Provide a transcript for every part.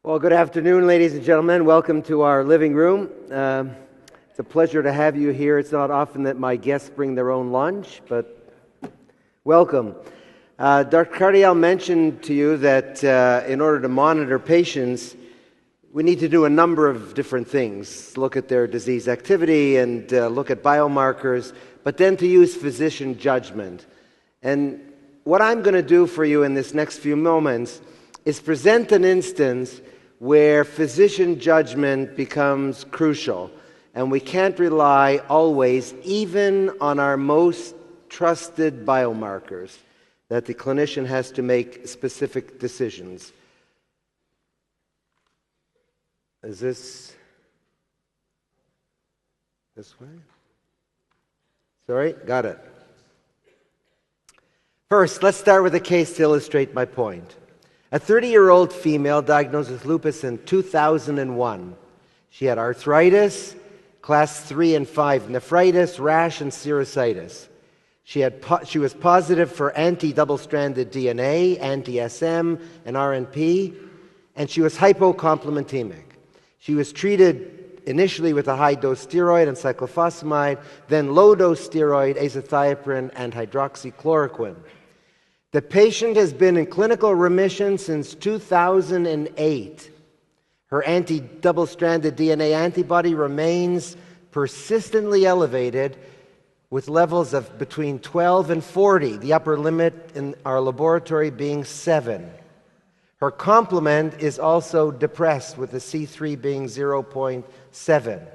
Well, good afternoon, ladies and gentlemen. Welcome to our living room. It's a pleasure to have you here. It's not often that my guests bring their own lunch, but welcome. Dr. Cardial mentioned to you that in order to monitor patients, we need to do a number of different things. Look at their disease activity and look at biomarkers, but then to use physician judgment. And what I'm going to do for you in this next few moments is present an instance where physician judgment becomes crucial, and we can't rely always, even on our most trusted biomarkers, that the clinician has to make specific decisions. Is this way? Sorry, got it. First, let's start with a case to illustrate my point. A 30-year-old female diagnosed with lupus in 2001. She had arthritis, class 3 and 5 nephritis, rash, and serositis. She was positive for anti-double-stranded DNA, anti-SM, and RNP, and she was hypocomplementemic. She was treated initially with a high-dose steroid and cyclophosphamide, then low-dose steroid, azathioprine, and hydroxychloroquine. The patient has been in clinical remission since 2008. Her anti-double-stranded DNA antibody remains persistently elevated with levels of between 12 and 40, the upper limit in our laboratory being 7. Her complement is also depressed, with the C3 being 0.7.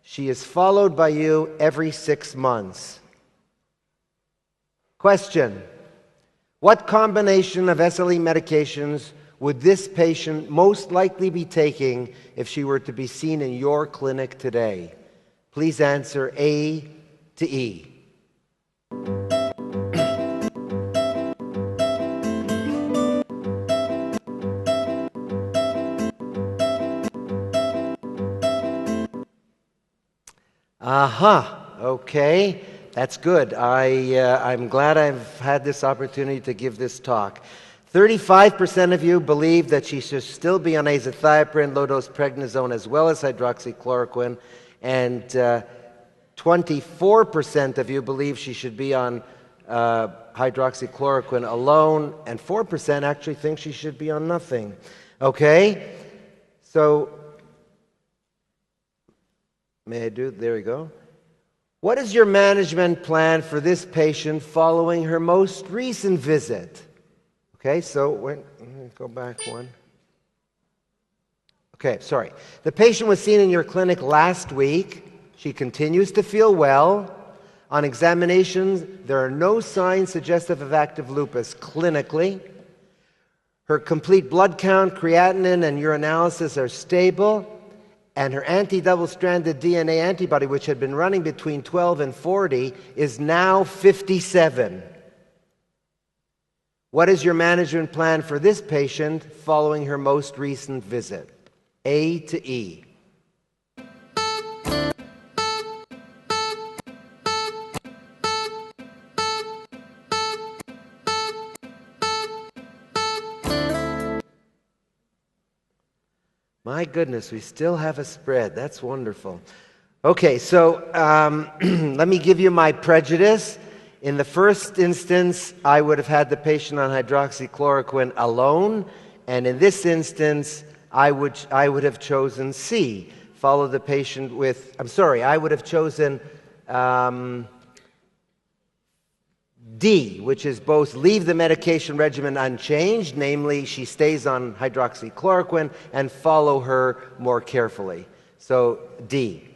She is followed by you every 6 months. Question: what combination of SLE medications would this patient most likely be taking if she were to be seen in your clinic today? Please answer A to E. Okay. That's good. I'm glad I've had this opportunity to give this talk. 35% of you believe that she should still be on azathioprine, low-dose prednisone, as well as hydroxychloroquine, and 24% of you believe she should be on hydroxychloroquine alone, and 4% actually think she should be on nothing. Okay? So, may I do? There we go. What is your management plan for this patient following her most recent visit? Okay, so let me go back one. Okay, sorry. The patient was seen in your clinic last week. She continues to feel well. On examinations, there are no signs suggestive of active lupus clinically. Her complete blood count, creatinine, and urinalysis are stable. And her anti-double-stranded DNA antibody, which had been running between 12 and 40, is now 57. What is your management plan for this patient following her most recent visit? A to E. My goodness, we still have a spread. That's wonderful. Okay, so let me give you my prejudice. In the first instance, I would have had the patient on hydroxychloroquine alone, and in this instance, I would have chosen C. Follow the patient with, I would have chosen D, which is both leave the medication regimen unchanged, namely she stays on hydroxychloroquine, and follow her more carefully. So D.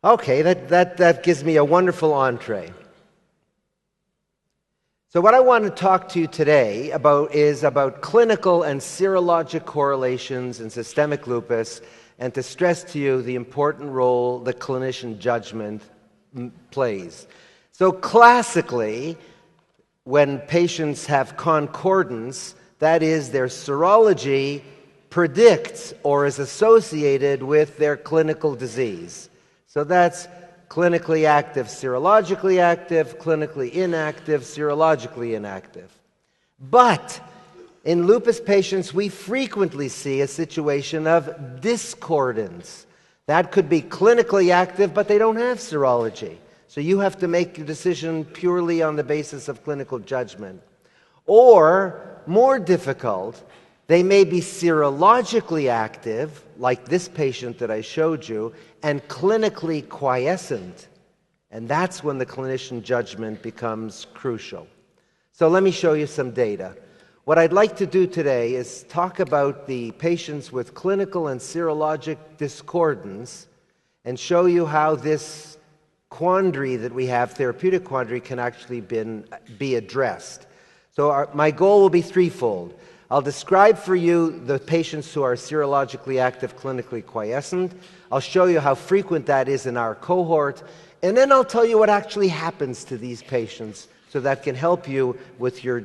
Okay, that gives me a wonderful entree. So what I want to talk to you today is about clinical and serologic correlations in systemic lupus, and to stress to you the important role the clinician judgment plays. So classically, when patients have concordance, that is, their serology predicts or is associated with their clinical disease. So that's clinically active, serologically active, clinically inactive, serologically inactive. But In lupus patients, we frequently see a situation of discordance. That could be clinically active, but they don't have serology. So you have to make a decision purely on the basis of clinical judgment. Or, more difficult, they may be serologically active, like this patient that I showed you, and clinically quiescent. And that's when the clinician judgment becomes crucial. So let me show you some data. What I'd like to do today is talk about the patients with clinical and serologic discordance and show you how this quandary that we have, therapeutic quandary, can actually be addressed. So my goal will be threefold. I'll describe for you the patients who are serologically active, clinically quiescent. I'll show you how frequent that is in our cohort. And then I'll tell you what actually happens to these patients so that can help you with your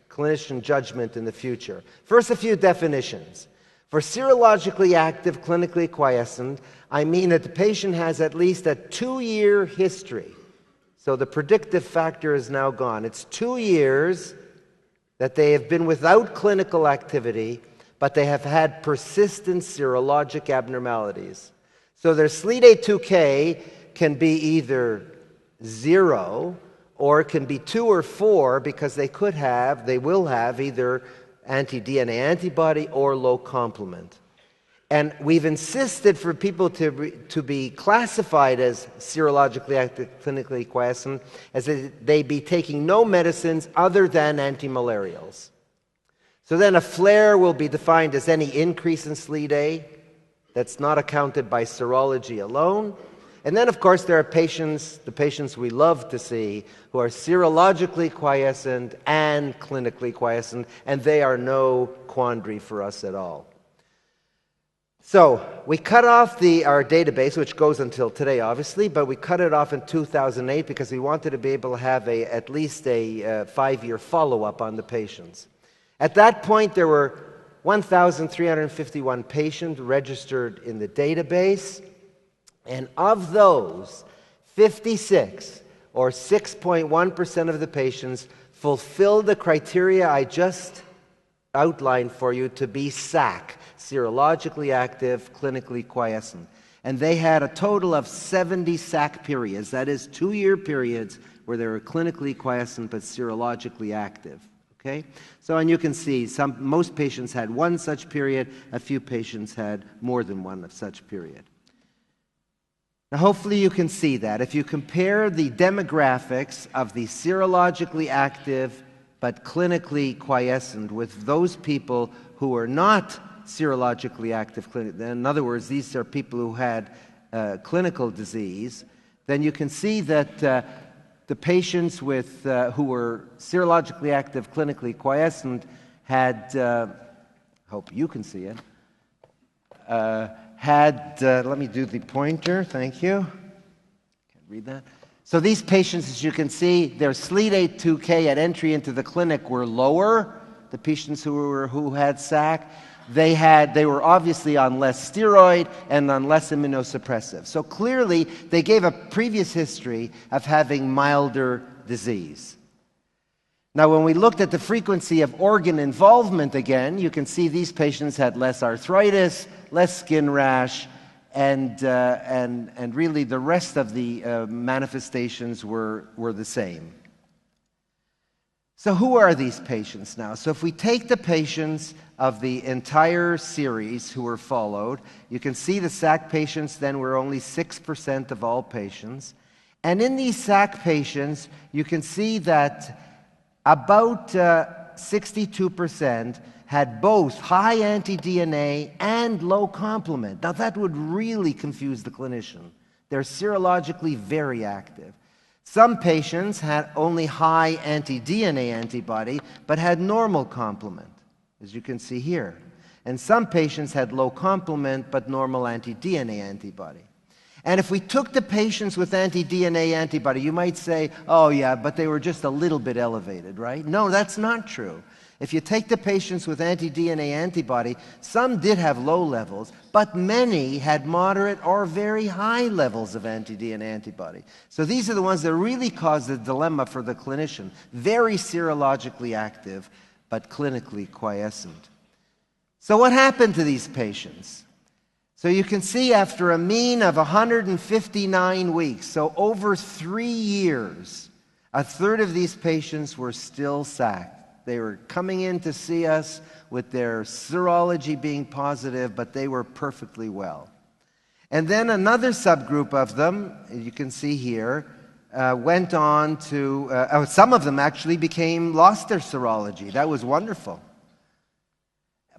clinician judgment in the future. First, a few definitions. For serologically active, clinically quiescent, I mean that the patient has at least a 2-year history. So the predictive factor is now gone. It's 2 years that they have been without clinical activity, but they have had persistent serologic abnormalities. So their SLEDAI-2K can be either 0, or it can be 2 or 4, because they will have either anti-DNA antibody or low complement. And we've insisted for people to be classified as serologically active, clinically quiescent, as they be taking no medicines other than antimalarials. So then a flare will be defined as any increase in SLEDAI that's not accounted by serology alone. And then, of course, there are patients, the patients we love to see, who are serologically quiescent and clinically quiescent, and they are no quandary for us at all. So we cut off our database, which goes until today, obviously, but we cut it off in 2008 because we wanted to be able to have at least a 5-year follow-up on the patients. At that point, there were 1,351 patients registered in the database. And of those, 56, or 6.1% of the patients, fulfilled the criteria I just outlined for you to be SAC, serologically active, clinically quiescent. And they had a total of 70 SAC periods, that is 2-year periods where they were clinically quiescent but serologically active. Okay? So, and you can see most patients had one such period, a few patients had more than one such period. Now, hopefully you can see that. If you compare the demographics of the serologically active but clinically quiescent with those people who are not serologically active, in other words, these are people who had clinical disease, then you can see that the patients who were serologically active, clinically quiescent had, hope you can see it, let me do the pointer, thank you. Can't read that. So these patients, as you can see, their SLEDAI-2K at entry into the clinic were lower, the patients who had SAC. They were obviously on less steroid and on less immunosuppressive. So clearly, they gave a previous history of having milder disease. Now, when we looked at the frequency of organ involvement again, you can see these patients had less arthritis, less skin rash, and really the rest of the manifestations were the same. So who are these patients now? So if we take the patients of the entire series who were followed, you can see the SAC patients then were only 6% of all patients. And in these SAC patients, you can see that about 62% had both high anti-DNA and low complement. Now that would really confuse the clinician. They're serologically very active. Some patients had only high anti-DNA antibody, but had normal complement, as you can see here. And some patients had low complement, but normal anti-DNA antibody. And if we took the patients with anti-DNA antibody, you might say, oh yeah, but they were just a little bit elevated, right? No, that's not true. If you take the patients with anti-DNA antibody, some did have low levels, but many had moderate or very high levels of anti-DNA antibody. So these are the ones that really cause the dilemma for the clinician. Very serologically active, but clinically quiescent. So what happened to these patients? So you can see after a mean of 159 weeks, so over 3 years, a third of these patients were still SAC. They were coming in to see us with their serology being positive, but they were perfectly well. And then another subgroup of them, you can see here, went on to, some of them actually lost their serology. That was wonderful.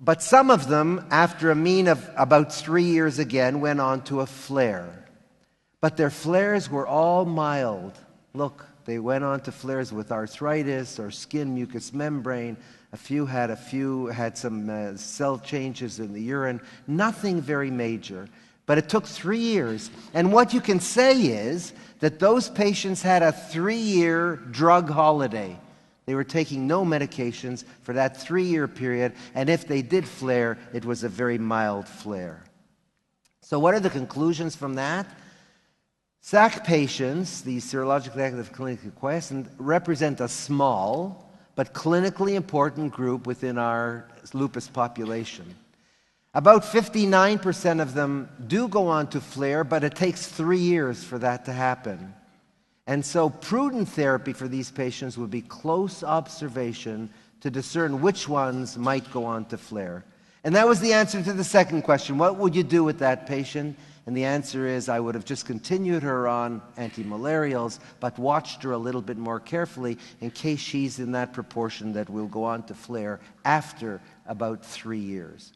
But some of them, after a mean of about 3 years again, went on to a flare. But their flares were all mild. Look, they went on to flares with arthritis or skin mucous membrane. A few had some cell changes in the urine. Nothing very major. But it took 3 years. And what you can say is that those patients had a 3-year drug holiday. They were taking no medications for that 3-year period, and if they did flare, it was a very mild flare. So what are the conclusions from that? SAC patients, these serologically active clinically quiescent, represent a small but clinically important group within our lupus population. About 59% of them do go on to flare, but it takes 3 years for that to happen. And so prudent therapy for these patients would be close observation to discern which ones might go on to flare. And that was the answer to the second question. What would you do with that patient? And the answer is I would have just continued her on antimalarials, but watched her a little bit more carefully in case she's in that proportion that will go on to flare after about 3 years.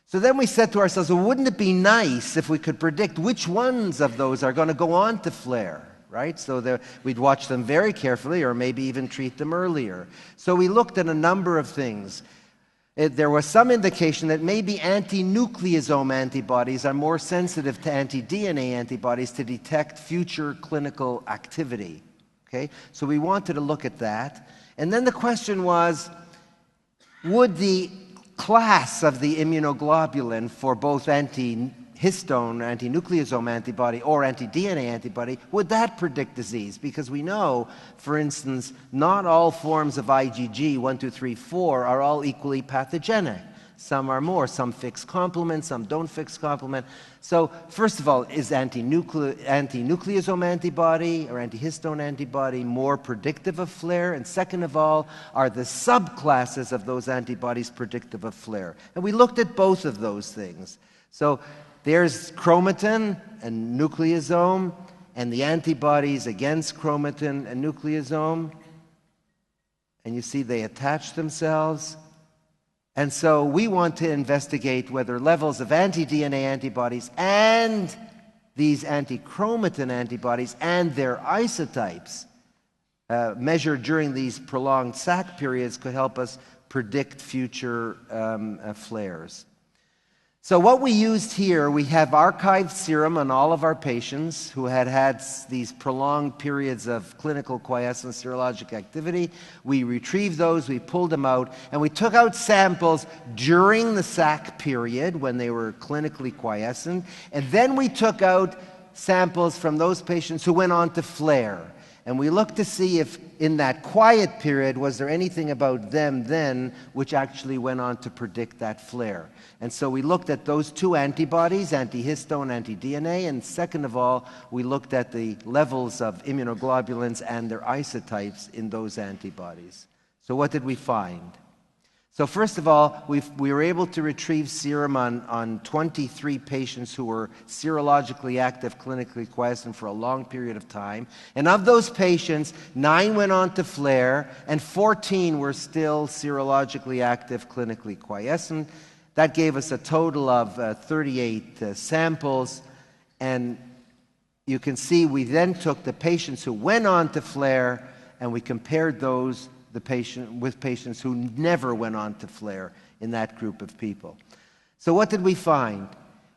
So then we said to ourselves, well, wouldn't it be nice if we could predict which ones of those are going to go on to flare? Right? So we'd watch them very carefully or maybe even treat them earlier. So we looked at a number of things. There was some indication that maybe anti-nucleosome antibodies are more sensitive to anti-DNA antibodies to detect future clinical activity. Okay? So we wanted to look at that. And then the question was, would the class of the immunoglobulin for both anti-histone, anti-nucleosome antibody, or anti-DNA antibody, would that predict disease? Because we know, for instance, not all forms of IgG, 1, 2, 3, 4, are all equally pathogenic. Some are more, some fix complement, some don't fix complement. So, first of all, is anti-nucleosome antibody or anti-histone antibody more predictive of flare? And second of all, are the subclasses of those antibodies predictive of flare? And we looked at both of those things. So, there's chromatin and nucleosome, and the antibodies against chromatin and nucleosome. And you see they attach themselves. And so we want to investigate whether levels of anti-DNA antibodies and these anti-chromatin antibodies and their isotypes measured during these prolonged SAC periods could help us predict future flares. So what we used here, we have archived serum on all of our patients who had these prolonged periods of clinical quiescent serologic activity. We retrieved those, we pulled them out, and we took out samples during the SAC period when they were clinically quiescent, and then we took out samples from those patients who went on to flare. And we looked to see if in that quiet period was there anything about them then which actually went on to predict that flare. And so we looked at those two antibodies, anti-histone, anti-DNA, and second of all, we looked at the levels of immunoglobulins and their isotypes in those antibodies. So what did we find? So first of all, we were able to retrieve serum on 23 patients who were serologically active, clinically quiescent for a long period of time. And of those patients, 9 went on to flare, and 14 were still serologically active, clinically quiescent. That gave us a total of 38 samples. And you can see we then took the patients who went on to flare, and we compared those with patients who never went on to flare in that group of people. So what did we find?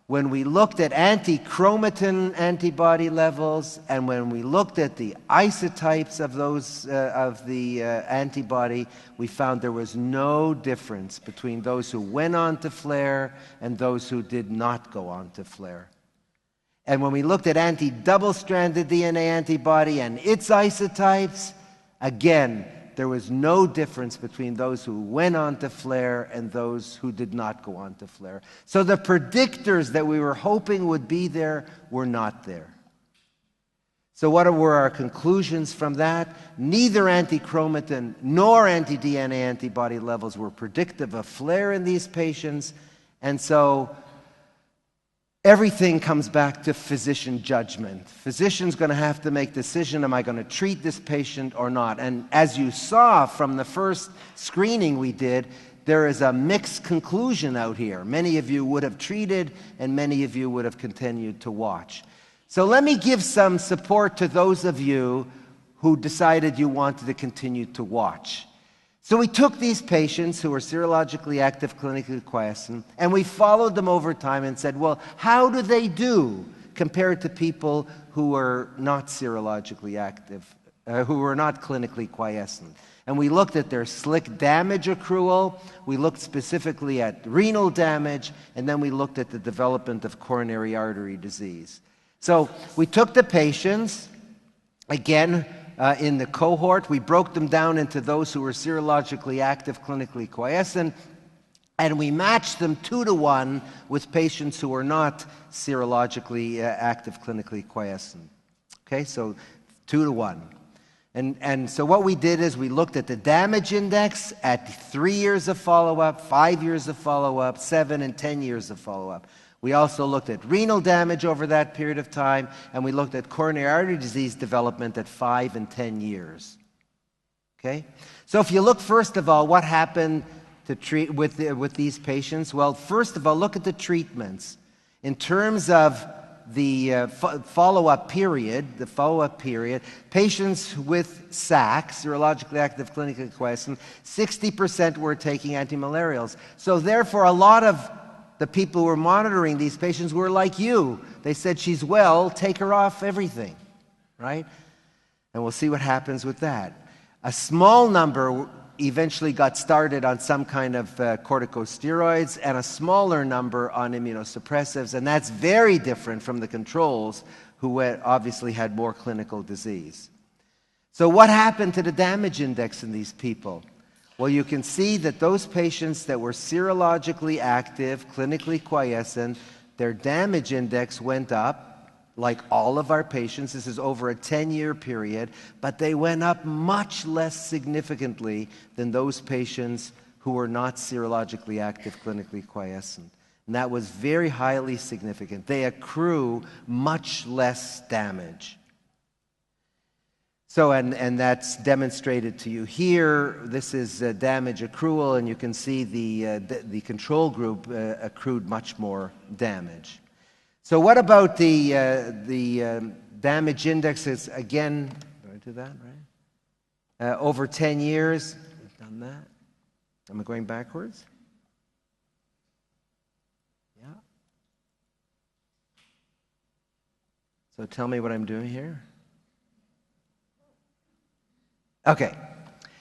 When we looked at anti-chromatin antibody levels and when we looked at the isotypes of those of the antibody, we found there was no difference between those who went on to flare and those who did not go on to flare. And when we looked at anti-double-stranded DNA antibody and its isotypes, again, there was no difference between those who went on to flare and those who did not go on to flare. So the predictors that we were hoping would be there were not there. So what were our conclusions from that? Neither anti-chromatin nor anti-DNA antibody levels were predictive of flare in these patients. And so everything comes back to physician judgment. Physician's going to have to make a decision, am I going to treat this patient or not? And as you saw from the first screening we did, there is a mixed conclusion out here. Many of you would have treated, and many of you would have continued to watch. So let me give some support to those of you who decided you wanted to continue to watch. So we took these patients who were serologically active, clinically quiescent, and we followed them over time and said, well, how do they do compared to people who were not serologically active, who were not clinically quiescent? And we looked at their SLIC damage accrual, we looked specifically at renal damage, and then we looked at the development of coronary artery disease. So we took the patients, again, in the cohort, we broke them down into those who were serologically active, clinically quiescent, and we matched them 2-to-1 with patients who were not serologically active, clinically quiescent. Okay, so 2-to-1. And so what we did is we looked at the damage index at 3 years of follow-up, 5 years of follow-up, 7 and 10 years of follow-up. We also looked at renal damage over that period of time, and we looked at coronary artery disease development at 5 and 10 years. Okay? So if you look, first of all, what happened to treat with these patients? Well, first of all, look at the treatments. In terms of the follow-up period, patients with SAC, serologically active, clinically quiescent, 60% were taking antimalarials. So therefore, a lot of the people who were monitoring these patients were like you. They said, she's well, take her off everything, right? And we'll see what happens with that. A small number eventually got started on some kind of corticosteroids, and a smaller number on immunosuppressives, and that's very different from the controls who obviously had more clinical disease. So what happened to the damage index in these people? Well, you can see that those patients that were serologically active, clinically quiescent, their damage index went up, like all of our patients. This is over a 10-year period, but they went up much less significantly than those patients who were not serologically active, clinically quiescent. And that was very highly significant. They accrue much less damage. So, and that's demonstrated to you here. This is damage accrual, and you can see the control group accrued much more damage. So what about the damage indexes? Again, do I do that, right? Over 10 years, we've done that. Am I going backwards? Yeah. So tell me what I'm doing here. Okay,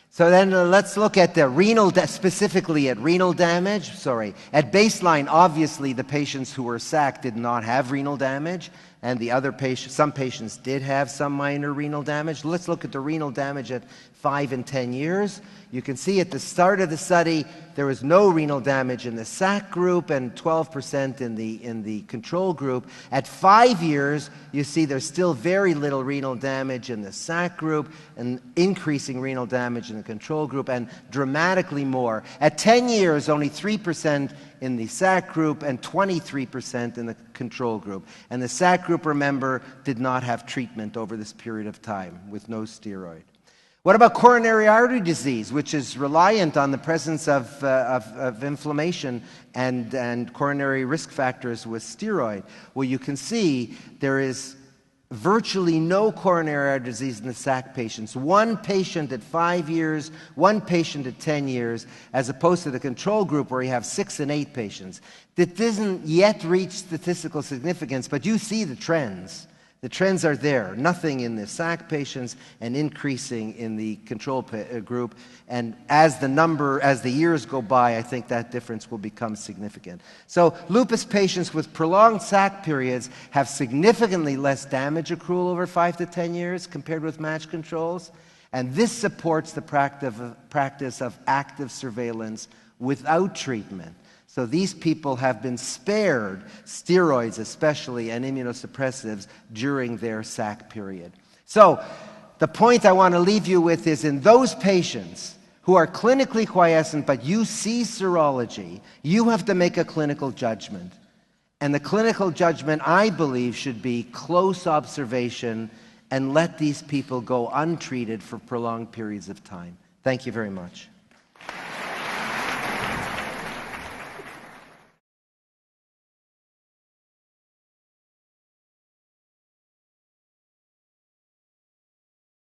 so then let's look at the renal, specifically at renal damage. At baseline, obviously the patients who were SAC did not have renal damage, and the other patients, some patients did have some minor renal damage. Let's look at the renal damage at 5 and 10 years. You can see at the start of the study, there was no renal damage in the SAC group and 12% in the control group. At 5 years, you see there's still very little renal damage in the SAC group and increasing renal damage in the control group, and dramatically more. At 10 years, only 3% in the SAC group and 23% in the control group. And the SAC group, remember, did not have treatment over this period of time with no steroid. What about coronary artery disease, which is reliant on the presence of inflammation and coronary risk factors with steroid? Well, you can see there is virtually no coronary artery disease in the SAC patients. One patient at 5 years, one patient at 10 years, as opposed to the control group where you have 6 and 8 patients. That doesn't yet reach statistical significance, but you see the trends. The trends are there. Nothing in the SAC patients and increasing in the control group. And as the years go by, I think that difference will become significant. So lupus patients with prolonged SAC periods have significantly less damage accrual over 5 to 10 years compared with matched controls. And this supports the practice of active surveillance without treatment. So these people have been spared steroids especially and immunosuppressives during their SAC period. So the point I want to leave you with is in those patients who are clinically quiescent but you see serology, you have to make a clinical judgment. And the clinical judgment, I believe, should be close observation and let these people go untreated for prolonged periods of time. Thank you very much.